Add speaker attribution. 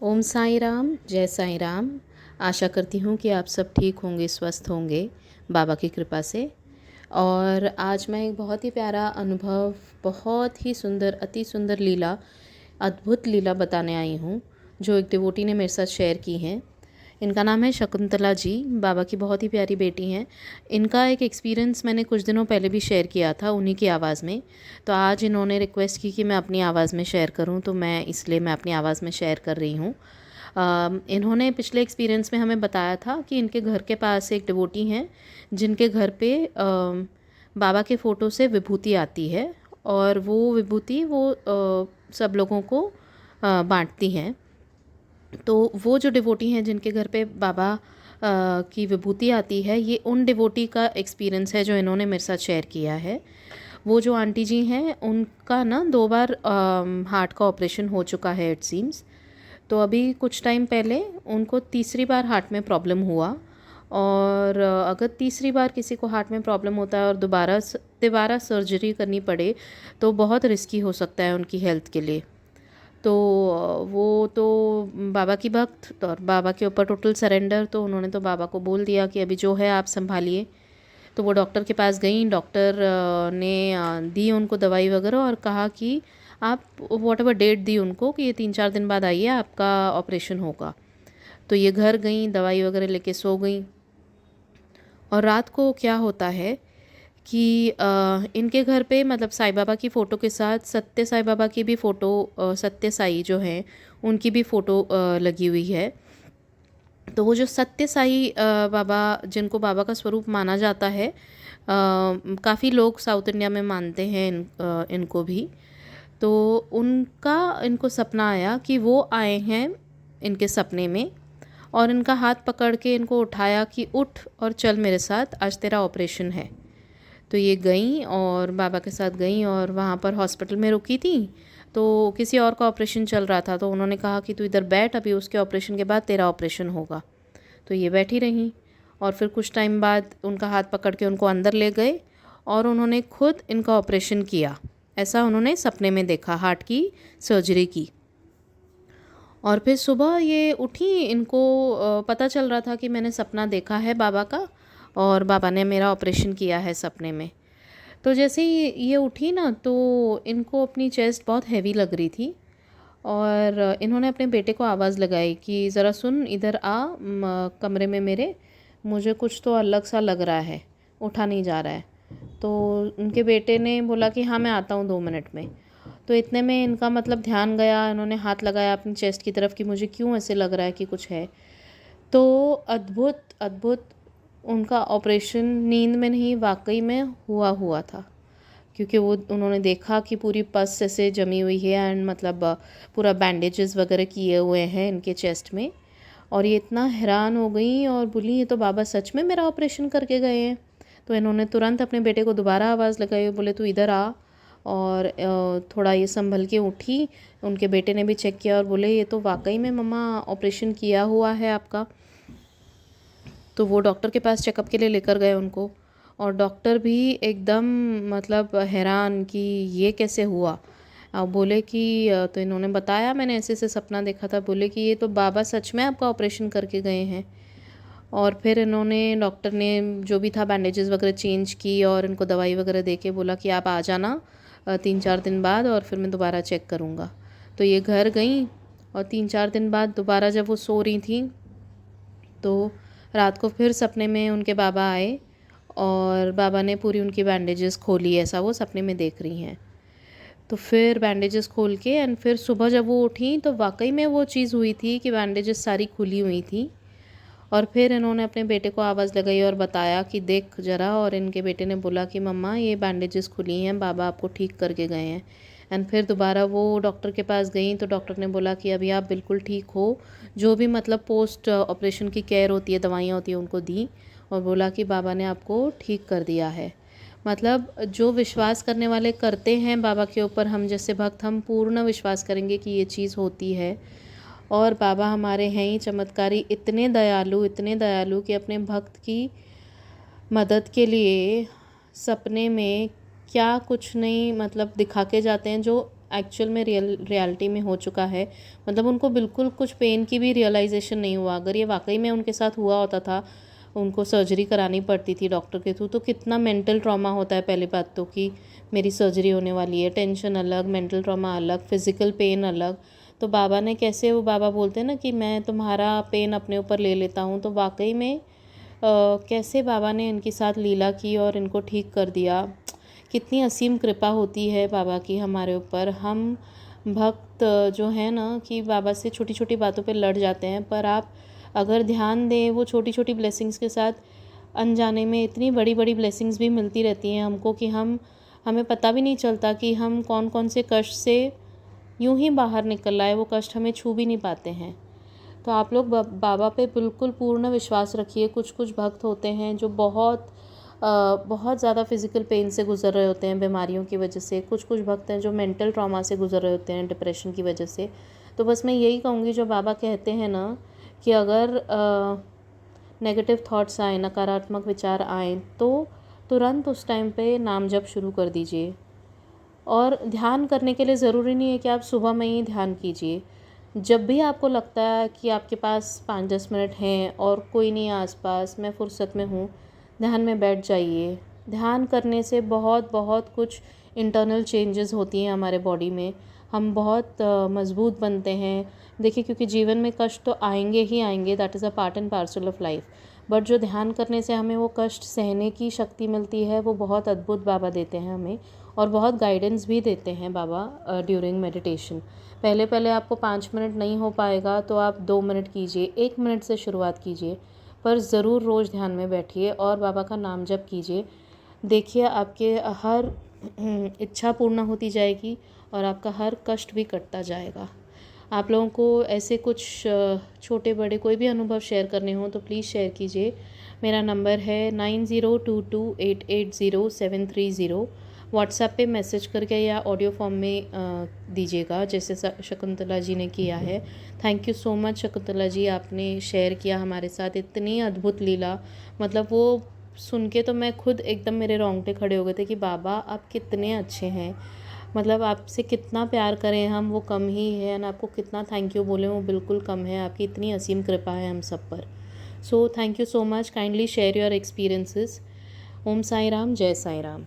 Speaker 1: ओम साई राम, जय साई राम। आशा करती हूँ कि आप सब ठीक होंगे, स्वस्थ होंगे बाबा की कृपा से। और आज मैं एक बहुत ही प्यारा अनुभव, बहुत ही सुंदर, अति सुंदर लीला, अद्भुत लीला बताने आई हूँ, जो एक डिवोटी ने मेरे साथ शेयर की है। इनका नाम है शकुंतला जी, बाबा की बहुत ही प्यारी बेटी हैं। इनका एक एक्सपीरियंस मैंने कुछ दिनों पहले भी शेयर किया था उन्हीं की आवाज़ में। तो आज इन्होंने रिक्वेस्ट की कि मैं अपनी आवाज़ में शेयर करूं, तो मैं अपनी आवाज़ में शेयर कर रही हूं। इन्होंने पिछले एक्सपीरियंस में हमें बताया था कि इनके घर के पास एक डिवोटी हैं जिनके घर पे बाबा के फ़ोटो से विभूति आती है, और वो विभूति सब लोगों को बांटती हैं। तो वो जो डिवोटी हैं जिनके घर पे बाबा की विभूति आती है, ये उन डिवोटी का एक्सपीरियंस है जो इन्होंने मेरे साथ शेयर किया है। वो जो आंटी जी हैं उनका ना 2 बार हार्ट का ऑपरेशन हो चुका है इट सीम्स। तो अभी कुछ टाइम पहले उनको तीसरी बार हार्ट में प्रॉब्लम हुआ। और अगर तीसरी बार किसी को हार्ट में प्रॉब्लम होता है और दोबारा सर्जरी करनी पड़े तो बहुत रिस्की हो सकता है उनकी हेल्थ के लिए। तो वो तो बाबा की भक्त और बाबा के ऊपर टोटल सरेंडर, तो उन्होंने तो बाबा को बोल दिया कि अभी जो है आप संभालिए। तो वो डॉक्टर के पास गई। डॉक्टर ने दी उनको दवाई वगैरह और कहा कि आप वॉट एवर डेट दी उनको कि ये 3-4 दिन बाद आइए, आपका ऑपरेशन होगा। तो ये घर गई, दवाई वगैरह लेके सो गई। और रात को क्या होता है कि इनके घर पे मतलब साईं बाबा की फ़ोटो के साथ सत्य साईं बाबा की भी फ़ोटो, सत्य साई जो हैं उनकी भी फ़ोटो लगी हुई है। तो वो जो सत्य साई बाबा, जिनको बाबा का स्वरूप माना जाता है, काफ़ी लोग साउथ इंडिया में मानते हैं इनको भी। तो इनको सपना आया कि वो आए हैं इनके सपने में, और इनका हाथ पकड़ के इनको उठाया कि उठ और चल मेरे साथ, आज तेरा ऑपरेशन है। तो ये गई और बाबा के साथ गई और वहाँ पर हॉस्पिटल में रुकी थी। तो किसी और का ऑपरेशन चल रहा था, तो उन्होंने कहा कि तू इधर बैठ, अभी उसके ऑपरेशन के बाद तेरा ऑपरेशन होगा। तो ये बैठी रहीं और फिर कुछ टाइम बाद उनका हाथ पकड़ के उनको अंदर ले गए और उन्होंने खुद इनका ऑपरेशन किया। ऐसा उन्होंने सपने में देखा, हार्ट की सर्जरी की। और फिर सुबह ये उठी, इनको पता चल रहा था कि मैंने सपना देखा है बाबा का और बाबा ने मेरा ऑपरेशन किया है सपने में। तो जैसे ही ये उठी ना, तो इनको अपनी चेस्ट बहुत हैवी लग रही थी। और इन्होंने अपने बेटे को आवाज़ लगाई कि ज़रा सुन, इधर आ कमरे में मेरे, मुझे कुछ तो अलग सा लग रहा है, उठा नहीं जा रहा है। तो उनके बेटे ने बोला कि हाँ मैं आता हूँ 2 मिनट में। तो इतने में इनका मतलब ध्यान गया, इन्होंने हाथ लगाया अपनी चेस्ट की तरफ कि मुझे क्यों ऐसे लग रहा है कि कुछ है। तो अद्भुत अद्भुत, उनका ऑपरेशन नींद में नहीं वाकई में हुआ हुआ था। क्योंकि वो उन्होंने देखा कि पूरी पस ऐसे जमी हुई है एंड मतलब पूरा बैंडेजेस वगैरह किए हुए हैं इनके चेस्ट में। और ये इतना हैरान हो गई और बोली ये तो बाबा सच में मेरा ऑपरेशन करके गए हैं। तो इन्होंने तुरंत अपने बेटे को दोबारा आवाज़ लगाई, बोले तू इधर आ। और थोड़ा ये संभल के उठी। उनके बेटे ने भी चेक किया और बोले ये तो वाकई में मम्मा ऑपरेशन किया हुआ है आपका। तो वो डॉक्टर के पास चेकअप के लिए लेकर गए उनको। और डॉक्टर भी एकदम मतलब हैरान कि ये कैसे हुआ। बोले कि तो इन्होंने बताया मैंने ऐसे ऐसे सपना देखा था। बोले कि ये तो बाबा सच में आपका ऑपरेशन करके गए हैं। और फिर इन्होंने, डॉक्टर ने जो भी था बैंडेजेस वगैरह चेंज की और इनको दवाई वगैरह दे के बोला कि आप आ जाना 3-4 दिन बाद और फिर मैं दोबारा चेक करूँगा। तो ये घर गई और 3-4 दिन बाद दोबारा जब वो सो रही थी, तो रात को फिर सपने में उनके बाबा आए और बाबा ने पूरी उनकी बैंडेजेस खोली, ऐसा वो सपने में देख रही हैं। तो फिर बैंडेजेस खोल के एंड फिर सुबह जब वो उठी तो वाकई में वो चीज़ हुई थी कि बैंडेजेस सारी खुली हुई थी। और फिर इन्होंने अपने बेटे को आवाज़ लगाई और बताया कि देख ज़रा। और इनके बेटे ने बोला कि मम्मा ये बैंडेजेस खुली हैं, बाबा आपको ठीक करके गए हैं। एंड फिर दोबारा वो डॉक्टर के पास गई तो डॉक्टर ने बोला कि अभी आप बिल्कुल ठीक हो। जो भी मतलब पोस्ट ऑपरेशन की केयर होती है, दवाइयाँ होती हैं, उनको दी और बोला कि बाबा ने आपको ठीक कर दिया है। मतलब जो विश्वास करने वाले करते हैं बाबा के ऊपर, हम जैसे भक्त, हम पूर्ण विश्वास करेंगे कि ये चीज़ होती है। और बाबा हमारे हैं ही चमत्कारी, इतने दयालु कि अपने भक्त की मदद के लिए सपने में क्या कुछ नहीं मतलब दिखा के जाते हैं, जो एक्चुअल में रियलिटी में हो चुका है। मतलब उनको बिल्कुल कुछ पेन की भी रियलाइजेशन नहीं हुआ। अगर ये वाकई में उनके साथ हुआ होता था, उनको सर्जरी करानी पड़ती थी डॉक्टर के थ्रू, तो कितना मेंटल ट्रॉमा होता है। पहली बात तो कि मेरी सर्जरी होने वाली है, टेंशन अलग, मेंटल ट्रॉमा अलग, फिज़िकल पेन अलग। तो बाबा ने कैसे, वो बाबा बोलते हैं ना कि मैं तुम्हारा पेन अपने ऊपर ले लेता हूँ, तो वाकई में कैसे बाबा ने इनके साथ लीला की और इनको ठीक कर दिया। कितनी असीम कृपा होती है बाबा की हमारे ऊपर। हम भक्त जो है ना कि बाबा से छोटी छोटी बातों पे लड़ जाते हैं, पर आप अगर ध्यान दें वो छोटी छोटी ब्लेसिंग्स के साथ अनजाने में इतनी बड़ी बड़ी ब्लेसिंग्स भी मिलती रहती हैं हमको कि हमें पता भी नहीं चलता कि हम कौन कौन से कष्ट से यूं ही बाहर निकल आए, वो कष्ट हमें छू भी नहीं पाते हैं। तो आप लोग बाबा पे बिल्कुल पूर्ण विश्वास रखिए। कुछ कुछ भक्त होते हैं जो बहुत ज़्यादा फिज़िकल पेन से गुज़र रहे होते हैं बीमारियों की वजह से। कुछ कुछ भक्त हैं जो मेंटल ट्रॉमा से गुज़र रहे होते हैं, डिप्रेशन की वजह से। तो बस मैं यही कहूँगी, जो बाबा कहते हैं ना कि अगर नेगेटिव थॉट्स आए, नकारात्मक विचार आए, तो तुरंत उस टाइम पे नाम जप शुरू कर दीजिए। और ध्यान करने के लिए ज़रूरी नहीं है कि आप सुबह में ही ध्यान कीजिए। जब भी आपको लगता है कि आपके पास 5-10 मिनट हैं और कोई नहीं है आसपास, मैं फुर्सत में हूँ, ध्यान में बैठ जाइए। ध्यान करने से बहुत बहुत कुछ इंटरनल चेंजेस होती हैं हमारे बॉडी में। हम बहुत मज़बूत बनते हैं। देखिए, क्योंकि जीवन में कष्ट तो आएंगे ही आएंगे, that is a part and parcel of life. But जो ध्यान करने से हमें वो कष्ट सहने की शक्ति मिलती है, वो बहुत अद्भुत बाबा देते हैं हमें। और बहुत गाइडेंस भी देते हैं बाबा ड्यूरिंग मेडिटेशन। पहले पहले आपको 5 मिनट नहीं हो पाएगा तो आप 2 मिनट कीजिए, 1 मिनट से शुरुआत कीजिए, पर ज़रूर रोज़ ध्यान में बैठिए और बाबा का नाम जप कीजिए। देखिए, आपके हर इच्छा पूर्ण होती जाएगी और आपका हर कष्ट भी कटता जाएगा। आप लोगों को ऐसे कुछ छोटे बड़े कोई भी अनुभव शेयर करने हो तो प्लीज़ शेयर कीजिए। मेरा नंबर है 9022880730। व्हाट्सएप पे मैसेज करके या ऑडियो फॉर्म में दीजिएगा, जैसे शकुंतला जी ने किया है। Thank you so much Shakuntala ji, आपने शेयर किया हमारे साथ इतनी अद्भुत लीला। मतलब वो सुन के तो मैं खुद एकदम, मेरे रोंगटे खड़े हो गए थे कि बाबा आप कितने अच्छे हैं। मतलब आपसे कितना प्यार करें हम, वो कम ही है, एंड आपको कितना थैंक यू बोलें वो बिल्कुल कम है। आपकी इतनी असीम कृपा है हम सब पर। So thank you so much. Kindly share your experiences. Om Sai Ram, जय साई राम।